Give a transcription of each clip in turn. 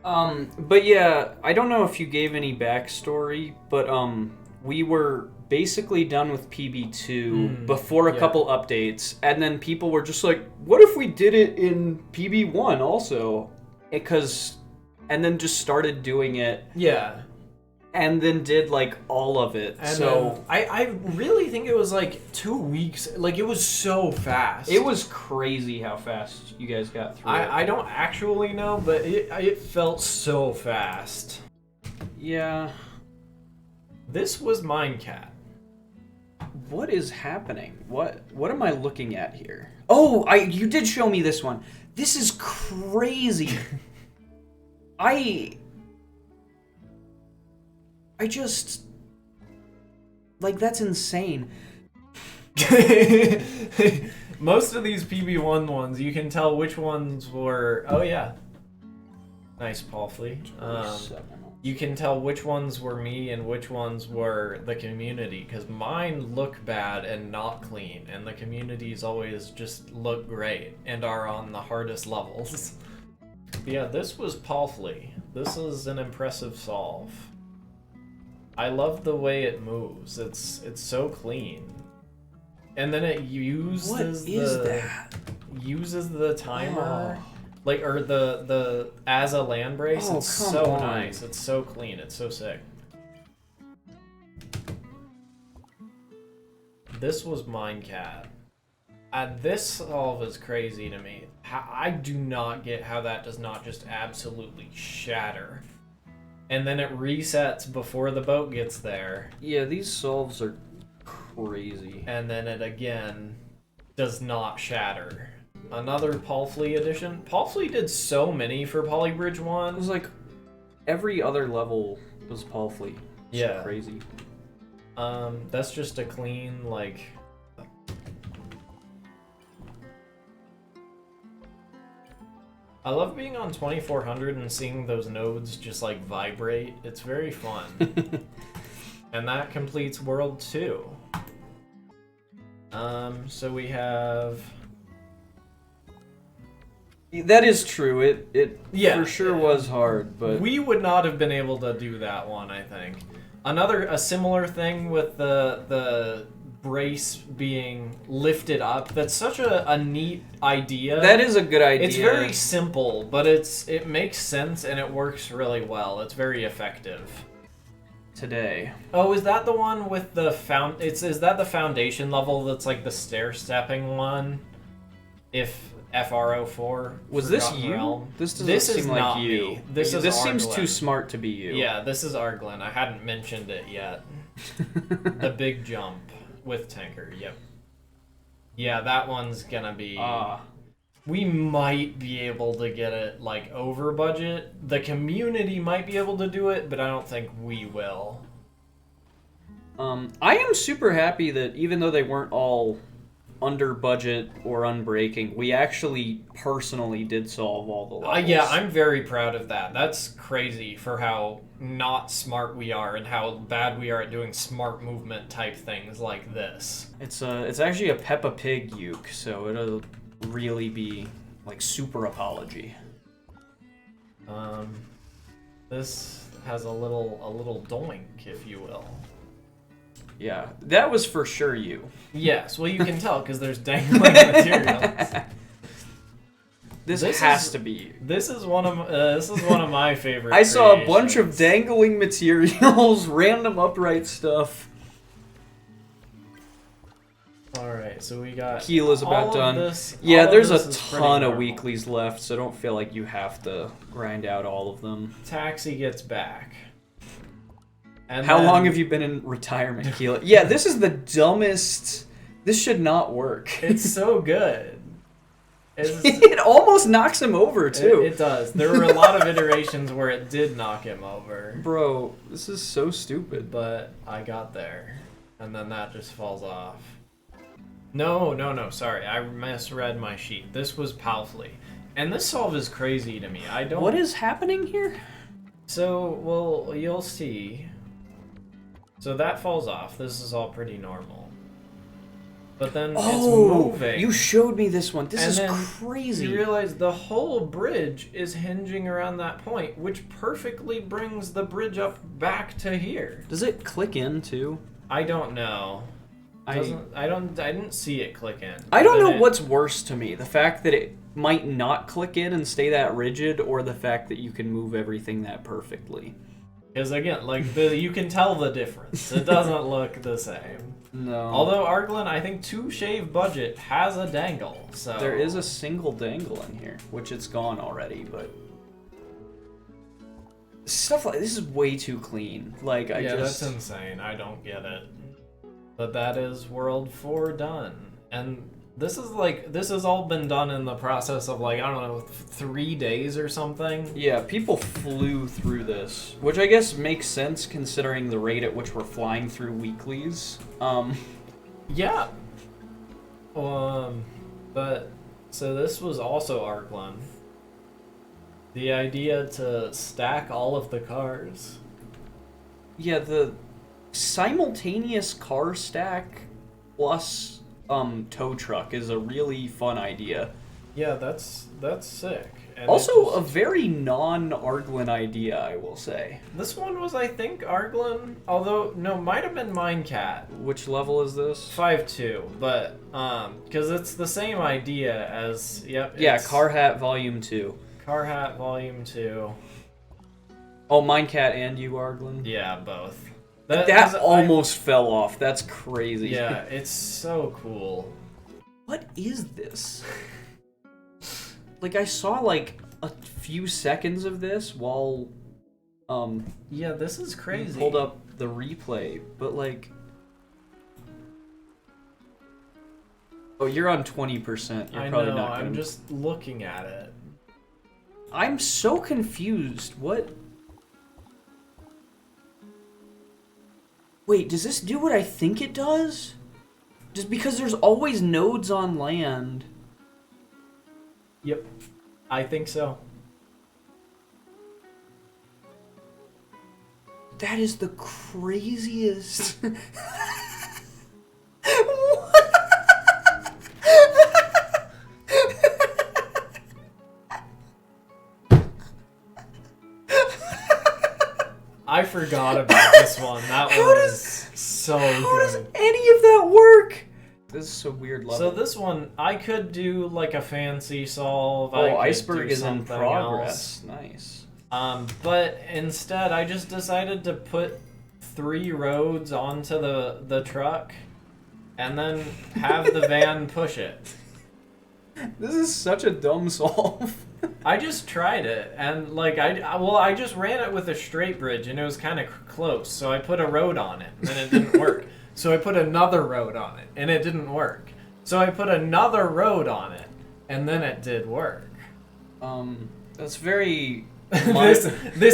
But yeah, I don't know if you gave any backstory, but we were basically done with PB2 before a couple updates, and then people were just like, "What if we did it in PB1 also?" And then just started doing it. Yeah. And then did like all of it. And so I really think it was like 2 weeks. Like it was so fast. it was crazy how fast you guys got through it. I don't actually know, but it felt so fast. Yeah. This was Minecat. What is happening? What am I looking at here? Oh, you did show me this one. This is crazy. I just like that's insane. Most of these PB1 ones, you can tell which ones were. Oh yeah, nice Palfly. You can tell which ones were me and which ones were the community, because mine look bad and not clean, and the communities always just look great and are on the hardest levels. Yeah, this was Palfly. This is an impressive solve. I love the way it moves. It's so clean. And then it uses uses the timer. Like, or the as a land brace. Oh, it's so on. nice. It's so clean. It's so sick. This was Minecat. This solve is crazy to me. I do not get how that does not just absolutely shatter. And then it resets before the boat gets there. Yeah, these solves are crazy. And then it again does not shatter. Another Palfly edition. Palfly did so many for Polybridge 1. It was like every other level was Palfly. Yeah. Crazy. That's just a clean, like... I love being on 2400 and seeing those nodes just like vibrate. It's very fun. And that completes World 2. So we have... That is true. It Yeah, for sure was hard, but we would not have been able to do that one, I think. A similar thing with the brace being lifted up. That's such a neat idea. that is a good idea. It's very simple, but it makes sense and it works really well. It's very effective. Today. Oh, is that the one with the is that the foundation level that's like the stair-stepping one? If FR04 Was this Forgotten you? Realm? This doesn't This is seem like not you. me. This seems Arglin. too smart to be you. Yeah, this is Arglin. I hadn't mentioned it yet. The big jump with Tanker. Yep. Yeah, that one's gonna be. We might be able to get it like over budget. The community might be able to do it, but I don't think we will. I am super happy that even though they weren't all under budget or unbreaking, we actually personally did solve all the levels. Yeah, I'm very proud of that. That's crazy for how not smart we are and how bad we are at doing smart movement type things like this. It's actually a Peppa Pig uke, so it'll really be like super apology. This has a little doink, if you will. Yeah, that was for sure you. Yes, well you can tell because there's dangling materials. This has to be. This is one of my favorite. I saw a bunch creations. of dangling materials, random upright stuff. All right, so we got Keel is about done. This, yeah, there's a this ton of weeklies left, so don't feel like you have to grind out all of them. Taxi gets back. And How long have you been in retirement, Keel? Yeah, this is the dumbest. This should not work. It's so good. It almost knocks him over, too. It does. There were a lot of iterations where it did knock him over. Bro, this is so stupid. But I got there. And then that just falls off. No, sorry. I misread my sheet. This was Palfly. And this solve is crazy to me. I don't... What is happening here? So, well, you'll see. So that falls off. This is all pretty normal. but then it's moving. You showed me this one. This and is then crazy. You realize the whole bridge is hinging around that point, which perfectly brings the bridge up back to here. Does it click in too? I don't know. I didn't see it click in. I don't know what's worse to me, the fact that it might not click in and stay that rigid, or the fact that you can move everything that perfectly. Because again, like you can tell the difference. It doesn't look the same. No. Although Arglin, I think 2 shave budget has a dangle. So there is a single dangle in here, which it's gone already, but stuff like this is way too clean. Like that's insane. I don't get it. But that is World 4 done. And this has all been done in the process of like, I don't know, 3 days or something. Yeah, people flew through this, which I guess makes sense considering the rate at which we're flying through weeklies. Yeah. But so this was also Arglin. The idea to stack all of the cars. Yeah, the simultaneous car stack plus tow truck is a really fun idea. Yeah, that's sick. And also a very non-Arglin idea, I will say. This one was, I think, Arglin, although no, might have been Minecat. Which level is this? 5.2, but because it's the same idea as Car Hat Volume 2. Car Hat Volume 2. Oh, Minecat and you, Arglin? Yeah, both. That almost fell off. That's crazy. Yeah, it's so cool. What is this? Like, I saw, like, a few seconds of this while, yeah, this is crazy. Pulled up the replay, but, like... Oh, you're on 20%. You're probably not gonna... I'm just looking at it. I'm so confused. What... Wait, does this do what I think it does? Just because there's always nodes on land. Yep, I think so. That is the craziest... I forgot about this one. That was so good. How does any of that work? This is so weird level. So this one, I could do like a fancy solve. Oh, Iceberg is in progress. Nice. But instead, I just decided to put 3 roads onto the truck, and then have the van push it. This is such a dumb solve. I just tried it, and like I just ran it with a straight bridge, and it was kind of close. So I put a road on it, and it didn't work. So I put another road on it, and it didn't work. So I put another road on it, and then it did work. That's very... this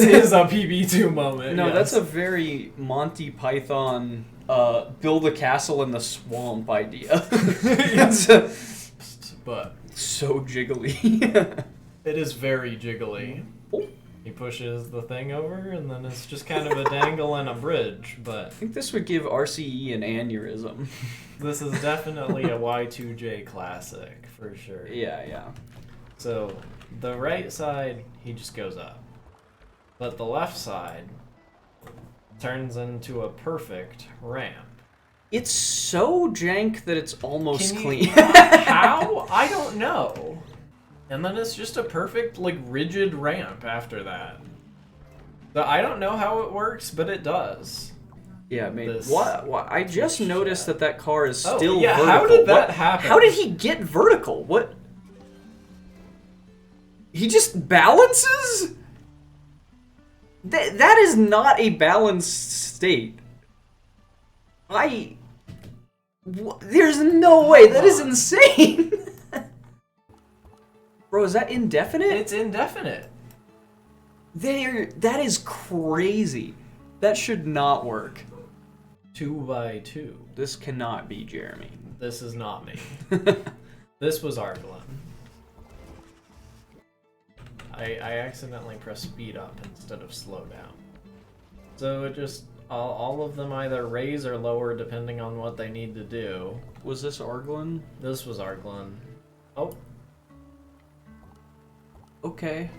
is a PB2 moment. No, yes. That's a very Monty Python build a castle in the swamp idea. But so jiggly. It is very jiggly. Oh. He pushes the thing over, and then it's just kind of a dangle and a bridge, but... I think this would give RCE an aneurysm. This is definitely a Y2J classic, for sure. Yeah, yeah. So, the right side, he just goes up. But the left side turns into a perfect ramp. It's so jank that it's almost clean. How? I don't know. And then it's just a perfect, like, rigid ramp after that. So I don't know how it works, but it does. Yeah, maybe. What? I just noticed that car is still vertical. How did that happen? How did he get vertical? What? He just balances? That is not a balanced state. There's no way. That is insane. Bro, is that indefinite? It's indefinite. That is crazy. That should not work. 2x2. This cannot be Jeremy. This is not me. This was Arglin. I accidentally pressed speed up instead of slow down. So it just... all of them either raise or lower depending on what they need to do. Was this Arglin? This was Arglin. Oh. Okay.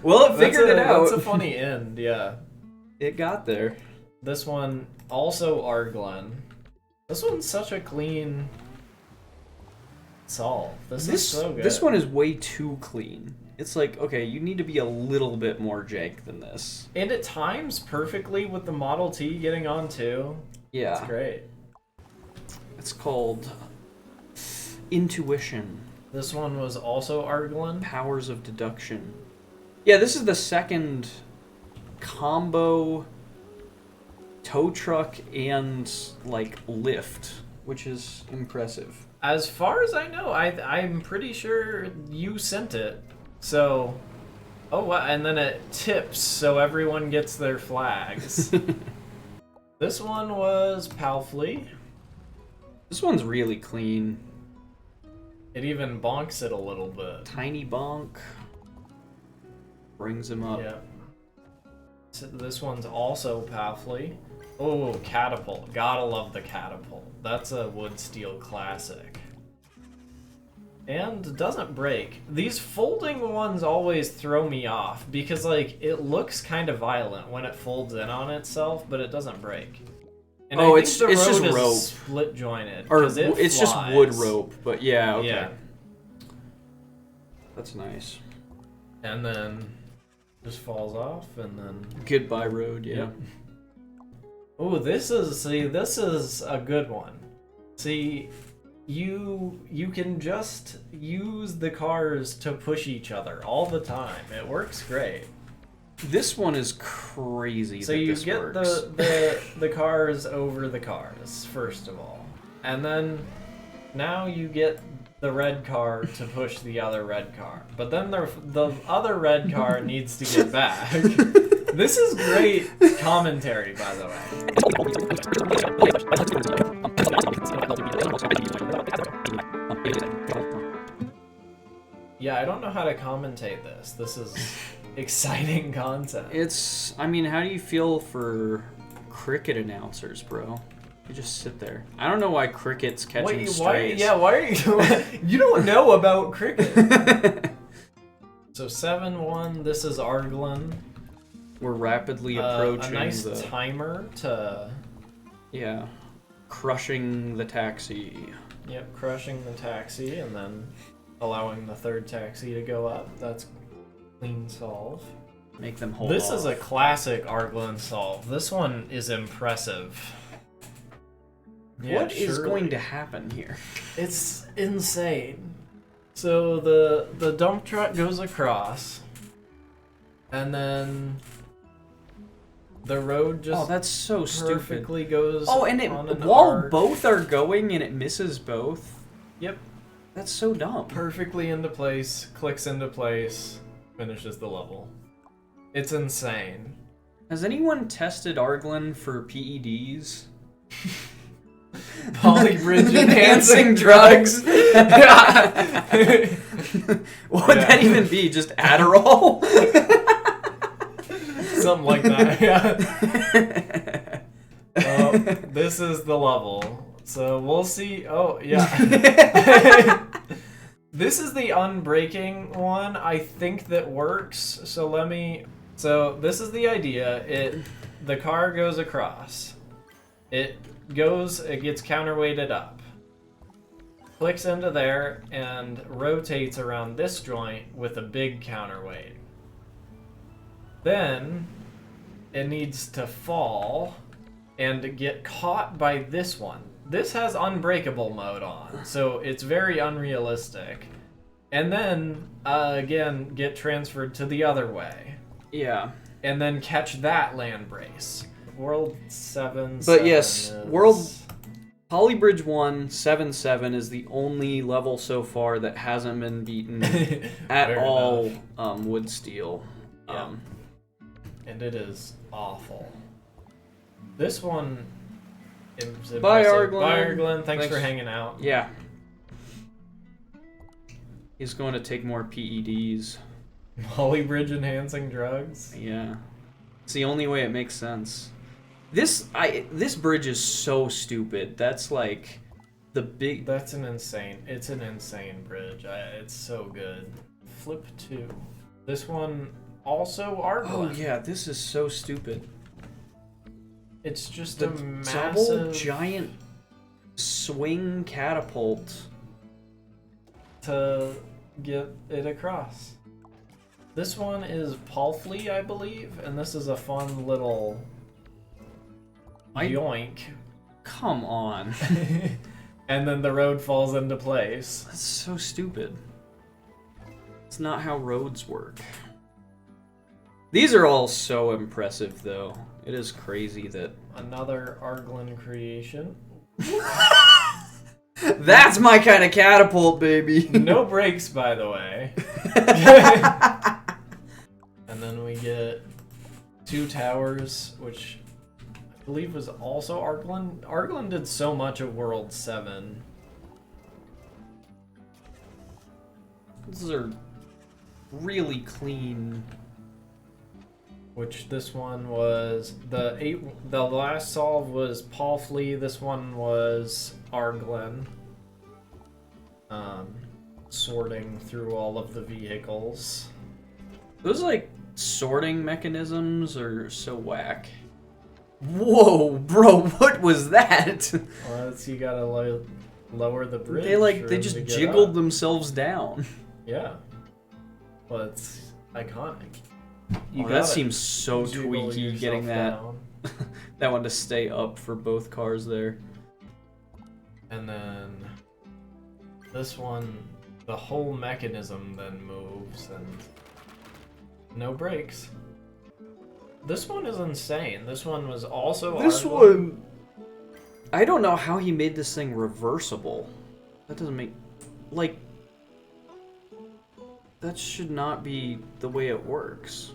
Well, it figured it out. That's a funny end, yeah. It got there. This one, also Arglin. This one's such a clean solve. This is so good. This one is way too clean. It's like, okay, you need to be a little bit more jank than this. And it times perfectly with the Model T getting on too. Yeah. It's great. It's called Intuition. This one was also Arglin. Powers of Deduction. Yeah, this is the second combo tow truck and, like, lift, which is impressive. As far as I know, I'm pretty sure you sent it. So, oh wow, and then it tips so everyone gets their flags. This one was Palfly. This one's really clean. It even bonks it a little bit. Tiny bonk. Brings him up. Yeah. So this one's also Palfly. Oh, catapult. Gotta love the catapult. That's a wood steel classic. And doesn't break. These folding ones always throw me off because, like, it looks kind of violent when it folds in on itself, but it doesn't break. And oh, I it's think the just road rope. is split jointed. Or it's just wood rope, but yeah, okay. Yeah. That's nice. And then just falls off, and then Goodbye road, yeah. Yep. Oh, this is a good one. See, you can just use the cars to push each other all the time. It works great. This one is crazy. So that you this get works. the cars over the cars, first of all. And then now you get the red car to push the other red car. But then the other red car needs to get back. This is great commentary, by the way. Yeah, I don't know how to commentate this. This is exciting content. I mean, how do you feel for cricket announcers, bro? You just sit there. I don't know why cricket's catching strays. Why are you... You don't know about cricket. So 7-1, this is Arglin. We're rapidly approaching a nice the timer to... Yeah. Crushing the taxi. Yep, crushing the taxi and then allowing the third taxi to go up. That's clean solve. Make them hold This off. is a classic Arglin solve. This one is impressive. Yeah, What is going to happen here? It's insane. So the dump truck goes across, and then the road just that's so perfectly stupid. goes. Oh, and while arc. both are going and it misses both. Yep. That's so dumb. Perfectly into place, clicks into place, finishes the level. It's insane. Has anyone tested Arglin for PEDs? Polybridge enhancing drugs. What would that even be? Just Adderall? Something like that, yeah. This is the level. So we'll see. Oh, yeah. This is the unbreaking one. I think that works. So this is the idea. The car goes across. It gets counterweighted up. Clicks into there and rotates around this joint with a big counterweight. Then it needs to fall and get caught by this one. This has unbreakable mode on, so it's very unrealistic. And then, again, get transferred to the other way. Yeah. And then catch that land brace. World 7. But yes, Polybridge 1 7-7 is the only level so far that hasn't been beaten at all. Wood Steel. Yeah. And it is awful. This one is Bye, impressive. Arglin. Bye, Arglin. Thanks for hanging out. Yeah. He's going to take more PEDs. Polybridge enhancing drugs. Yeah. It's the only way it makes sense. This bridge is so stupid. That's like the big. It's an insane bridge. It's so good. Flip 2. This one also Arglin. Oh yeah, this is so stupid. It's just The a massive double giant swing catapult to get it across. This one is Palfly, I believe, and this is a fun little yoink. Come on. And then the road falls into place. That's so stupid. It's not how roads work. These are all so impressive, though. It is crazy that... Another Arglin creation. That's my kind of catapult, baby. No brakes, by the way. And then we get 2 towers, which I believe was also Arglin. Arglin did so much of World 7. These are really clean. Which this one was the last solve was Palfly. This one was Arglin. Sorting through all of the vehicles. Those like sorting mechanisms are so whack. Whoa, bro, what was that? Well, you gotta lower the bridge. They just jiggled themselves down. Yeah. Well, it's iconic. That seems so tweaky getting that down. that one to stay up for both cars there. And then this one, the whole mechanism then moves and no brakes. This one is insane. This one was also one. I don't know how he made this thing reversible. That doesn't make that should not be the way it works.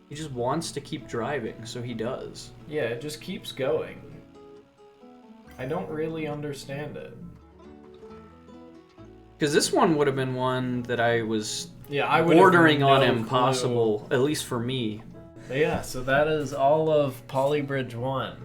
He just wants to keep driving, so he does. Yeah, it just keeps going. I don't really understand it. Because this one would have been one that I was I bordering on impossible, at least for me. But yeah, so that is all of Polybridge 1.